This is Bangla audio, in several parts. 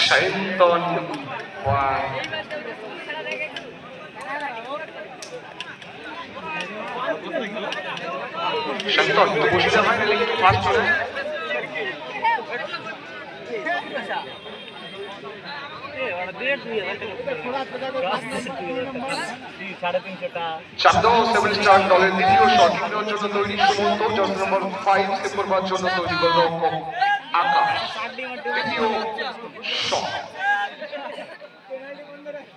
Sainton Wah Sainton itu bosida হয় না লেগে ফাস্ট হবে চাঁদো সেভেন স্টার দলের দ্বিতীয় শট নেওয়ার জন্য তৈরি সুমন্ত জার্সি নম্বর 5 সেভ করবার জন্য তৈরি গোলরক্ষক আকাশ দ্বিতীয় shot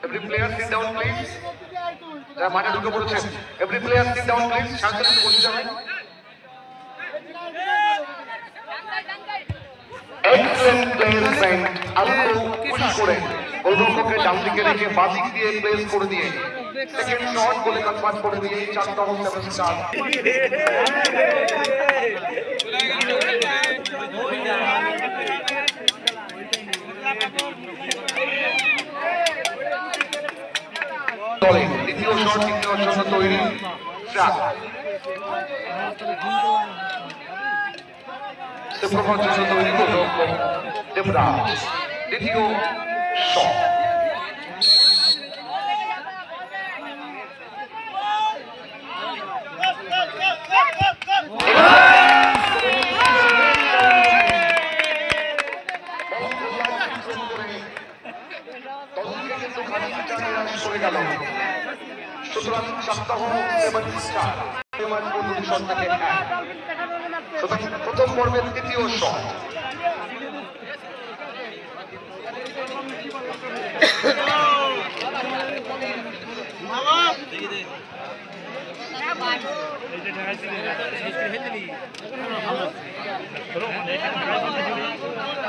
every player sit down please যারা মাঠে ঢুকে পড়েছেন every player sit down please শান্তভাবে বসে যাবেন এক্সেলেন্ট প্লেসমেন্ট আলু পুশ করে গোলরক্ষকের ডান দিকে রেখে বাঁ দিক দিয়ে প্লেস করে দিয়ে সেকেন্ড শট গোলে কনভার্ট করে দিয়ে 4 সেভেন স্টার দলে দ্বিতীয় শট নেওয়ার জন্য তৈরি সেপ্রভার জন্য তৈরি গোলরক্ষক দেবরাজ দ্বিতীয় শট সুতরাং সপ্তাহ প্রথম পর্বের তৃতীয় শট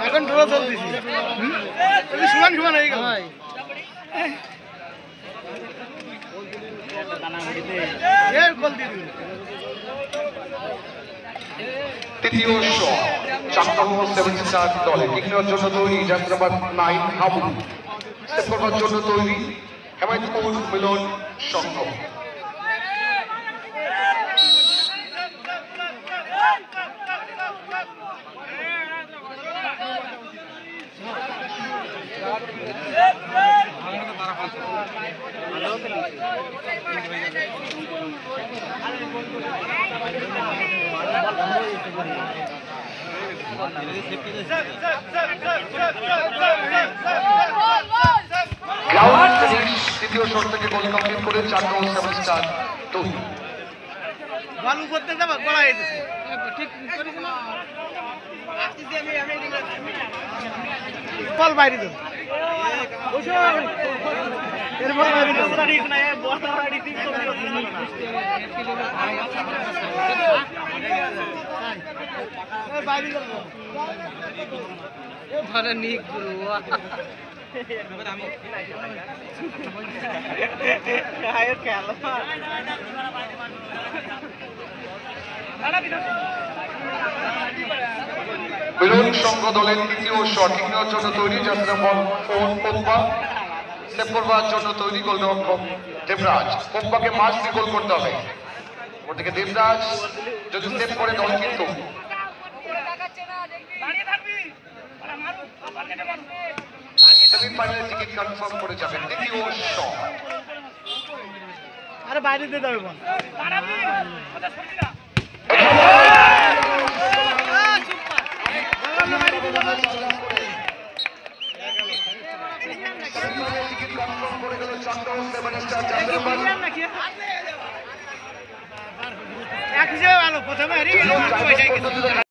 এখন ড্র চলতেছি সমান সমান হয়ে গেল তৃতীয় শট চাঁদো সেভেন স্টার দলে কিক নেওয়ার জন্য তৈরি জার্সি নাম্বার 9 হাবু সেভ করবার জন্য তৈরি হেমায়তপুর মিলন সংঘ তৃতীয় শট থেকে গোল কমপ্লিট করে 4 সেভেন স্টার তৈরি বল উপর থেকে যাবা গলা আইতেছে ঠিক করিস না বল বাইরে দাও বসো এর বল বাইরে দাও ঠিক না এ বল রাডি ঠিক তো এ বাইরে দাও এ ভালো নিক গুরু আমি আয়ের খেলা মিলন সংঘ দলের তৃতীয় শট নেওয়ার জন্য তৈরি জার্সি নম্বর 4 পম্পা সেভ করবার জন্য তৈরি গোলরক্ষক দেবরাজ পম্পাকে মাস দিয়ে গোল করতে হবে ওদিকে দেবরাজ যদি সেভ করে দল কিন্তু সেমিফাইনাল টিকিট কনফার্ম করে যাবেন তৃতীয় শট আরে বাইরে দিয়ে দাও বল টিকিট কনফার্ম করে গেল চাঁদো সেভেন স্টার জার্সি নাম্বার এক হিসেবে ভালো প্রথমে হারিয়ে গেল